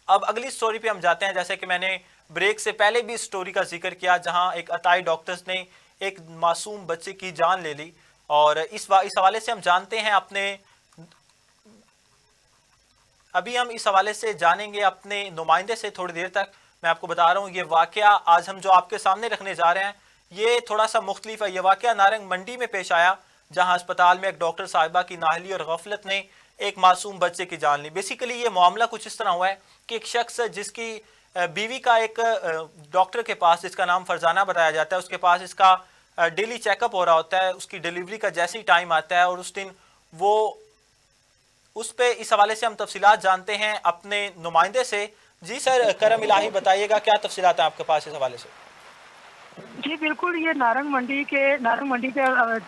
اب اگلی سٹوری پہ ہم جاتے ہیں. جیسے کہ میں نے بریک سے پہلے بھی اس سٹوری کا ذکر کیا جہاں ایک عطائی ڈاکٹرز نے ایک معصوم بچے کی جان لے لی. اور اس حوالے سے ہم جانتے ہیں ابھی ہم اس حوالے سے جانیں گے اپنے نمائندے سے تھوڑی دیر تک. میں آپ کو بتا رہا ہوں یہ واقعہ آج ہم جو آپ کے سامنے رکھنے جا رہے ہیں یہ تھوڑا سا مختلف ہے. یہ واقعہ نارنگ منڈی میں پیش آیا جہاں اسپتال میں ایک ڈاکٹر صاحبہ کی نااہلی اور غفلت نے ایک معصوم بچے کی جان لی. بیسیکلی یہ معاملہ کچھ اس طرح ہوا ہے کہ ایک شخص جس کی بیوی کا ایک ڈاکٹر کے پاس جس کا نام فرزانہ بتایا جاتا ہے اس کے پاس اس کا ڈیلی چیک اپ ہو رہا ہوتا ہے. اس کی ڈیلیوری کا جیسے ہی ٹائم آتا ہے اور اس دن وہ اس پہ اس حوالے سے ہم تفصیلات جانتے ہیں اپنے نمائندے سے. جی سر کرم الہی بتائیے گا کیا تفصیلات ہیں آپ کے پاس اس حوالے سے؟ جی بالکل، یہ نارنگ منڈی کے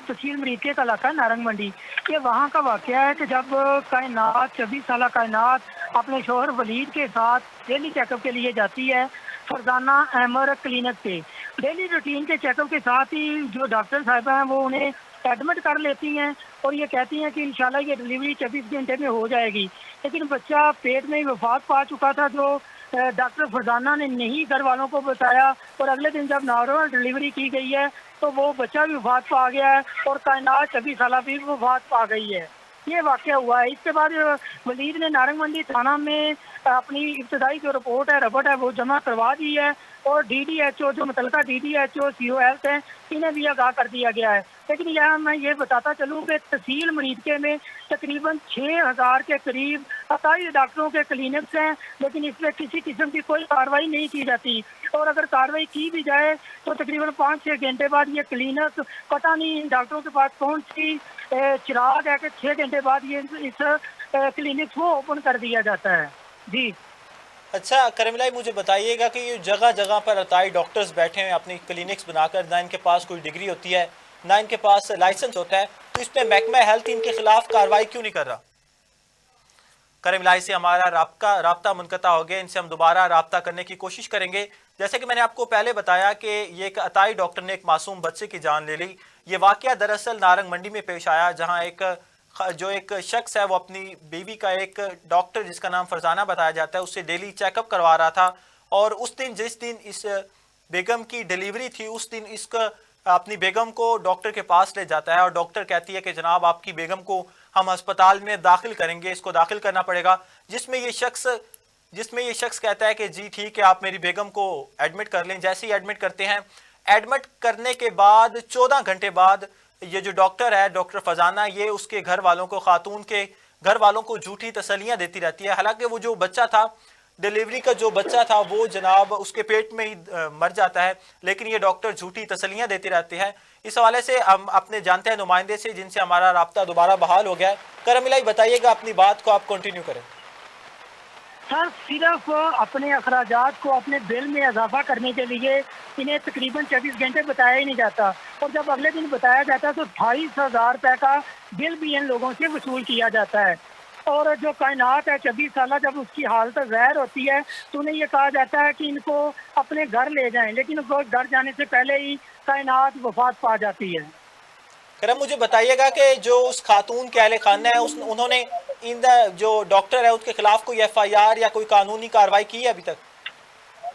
تحصیل مریکے کا علاقہ ہے نارنگ منڈی. یہ وہاں کا واقعہ ہے کہ جب کائنات 24 سالہ کائنات اپنے شوہر ولید کے ساتھ ڈیلی چیک اپ کے لیے جاتی ہے فرزانہ احمر کلینک پہ. ڈیلی روٹین کے چیک اپ کے ساتھ ہی جو ڈاکٹر صاحبہ ہیں وہ انہیں ایڈمٹ کر لیتی ہیں اور یہ کہتی ہیں کہ انشاءاللہ یہ ڈیلیوری 24 گھنٹے میں ہو جائے گی. لیکن بچہ پیٹ میں وفات پا چکا تھا جو ڈاکٹر فرزانہ نے نہیں گھر والوں کو بتایا اور اگلے دن جب نارمل ڈیلیوری کی گئی ہے تو وہ بچہ بھی وفات پا گیا ہے اور کائنات 26 سالہ بھی وفات پا گئی ہے. یہ واقعہ ہوا ہے. اس کے بعد ولید نے نارنگ منڈی تھانہ میں اپنی ابتدائی جو رپورٹ ہے رپورٹ ہے وہ جمع کروا دی ہے اور ڈی ڈی ایچ او جو متعلقہ ڈی ڈی ایچ او سی او ہیلتھ ہیں انہیں بھی آگاہ کر دیا گیا ہے. لیکن یہاں میں یہ بتاتا چلوں کہ تحصیل مریدکے میں تقریباً 6000 کے قریب عطائی ڈاکٹروں کے کلینکس ہیں لیکن اس میں کسی قسم کی کوئی کارروائی نہیں کی جاتی اور اگر کارروائی کی بھی جائے تو تقریباً 5-6 گھنٹے بعد یہ کلینک پتہ نہیں ڈاکٹروں کے پاس پہنچ سی چراغ ہے کہ 6 گھنٹے بعد یہ اس کلینک کو اوپن کر دیا جاتا ہے. جی اچھا کرم الہی مجھے بتائیے گا کہ یہ جگہ جگہ پر عطائی ڈاکٹرز بیٹھے ہیں اپنی کلینکس بنا کر، نہ ان کے پاس کوئی ڈگری ہوتی ہے نہ ان کے پاس لائسنس ہوتا ہے، تو اس پہ محکمہ ہیلتھ ان کے خلاف کارروائی کیوں نہیں کر رہا؟ کرم الہی سے ہمارا رابطہ منقطع ہو گیا. ان سے ہم دوبارہ رابطہ کرنے کی کوشش کریں گے. جیسے کہ میں نے آپ کو پہلے بتایا کہ یہ ایک عطائی ڈاکٹر نے ایک معصوم بچے کی جان لے لی. یہ واقعہ دراصل نارنگ منڈی میں پیش آیا جہاں ایک شخص ہے وہ اپنی بیوی کا ایک ڈاکٹر جس کا نام فرزانہ بتایا جاتا ہے اس سے ڈیلی چیک اپ کروا رہا تھا اور جس دن اس بیگم کی ڈیلیوری تھی اس دن اس کا اپنی بیگم کو ڈاکٹر کے پاس لے جاتا ہے اور ڈاکٹر کہتی ہے کہ جناب آپ کی بیگم کو ہم ہسپتال میں داخل کریں گے، اس کو داخل کرنا پڑے گا. جس میں یہ شخص کہتا ہے کہ جی ٹھیک ہے آپ میری بیگم کو ایڈمٹ کر لیں. جیسے ہی ایڈمٹ کرتے ہیں، ایڈمٹ کرنے کے بعد 14 گھنٹے بعد یہ جو ڈاکٹر ہے ڈاکٹر فضانہ یہ اس کے گھر والوں کو خاتون کے گھر والوں کو جھوٹی تسلیاں دیتی رہتی ہے. حالانکہ وہ جو بچہ تھا ڈیلیوری کا جو بچہ تھا وہ جناب اس کے پیٹ میں ہی مر جاتا ہے لیکن یہ ڈاکٹر جھوٹی تسلیاں دیتے رہتے ہیں. اس حوالے سے ہم اپنے جانتے ہیں نمائندے سے جن سے ہمارا رابطہ دوبارہ بحال ہو گیا ہے. کرم الہی بتائیے گا اپنی بات کو آپ کنٹینیو کریں. سر صرف اپنے اخراجات کو اپنے بل میں اضافہ کرنے کے لیے انہیں تقریباً 24 گھنٹے بتایا ہی نہیں جاتا اور جب اگلے دن بتایا جاتا ہے تو 28,000 روپے کا بل بھی ان لوگوں سے وصول کیا جاتا ہے. اور جو کائنات ہے 26 سالہ جب اس کی حالت ظاہر ہوتی ہے تو انہیں یہ کہا جاتا ہے کہ ان کو اپنے گھر لے جائیں لیکن ان کو گھر جانے سے پہلے ہی کائنات وفات پا جاتی ہے. کرم مجھے بتائیے گا کہ جو اس خاتون کے اہل خانہ ہے انہوں نے جو ڈاکٹر ہے اس کے خلاف کوئی ایف آئی آر یا کوئی قانونی کارروائی کی ہے ابھی تک؟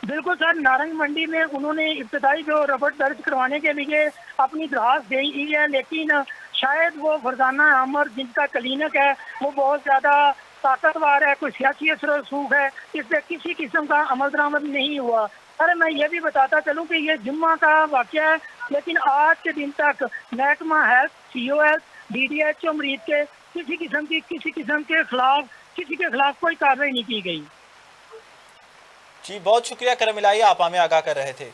بالکل سر، نارنگ منڈی میں انہوں نے ابتدائی جو رپورٹ درج کروانے کے لیے اپنی درخواست دی ہے لیکن شاید وہ فرزانہ احمر جن کا کلینک ہے وہ بہت زیادہ طاقتور ہے، کوئی سیاسی اثر و رسوخ ہے، اس پہ کسی قسم کا عمل درآمد نہیں ہوا. سر میں یہ بھی بتاتا چلوں کہ یہ جمعہ کا واقعہ ہے لیکن آج کے دن تک محکمہ health C O health D D H O مریض کے کسی قسم کے خلاف کوئی کارروائی نہیں کی گئی. جی بہت شکریہ کرم الہی، آپ ہمیں آگاہ کر رہے تھے.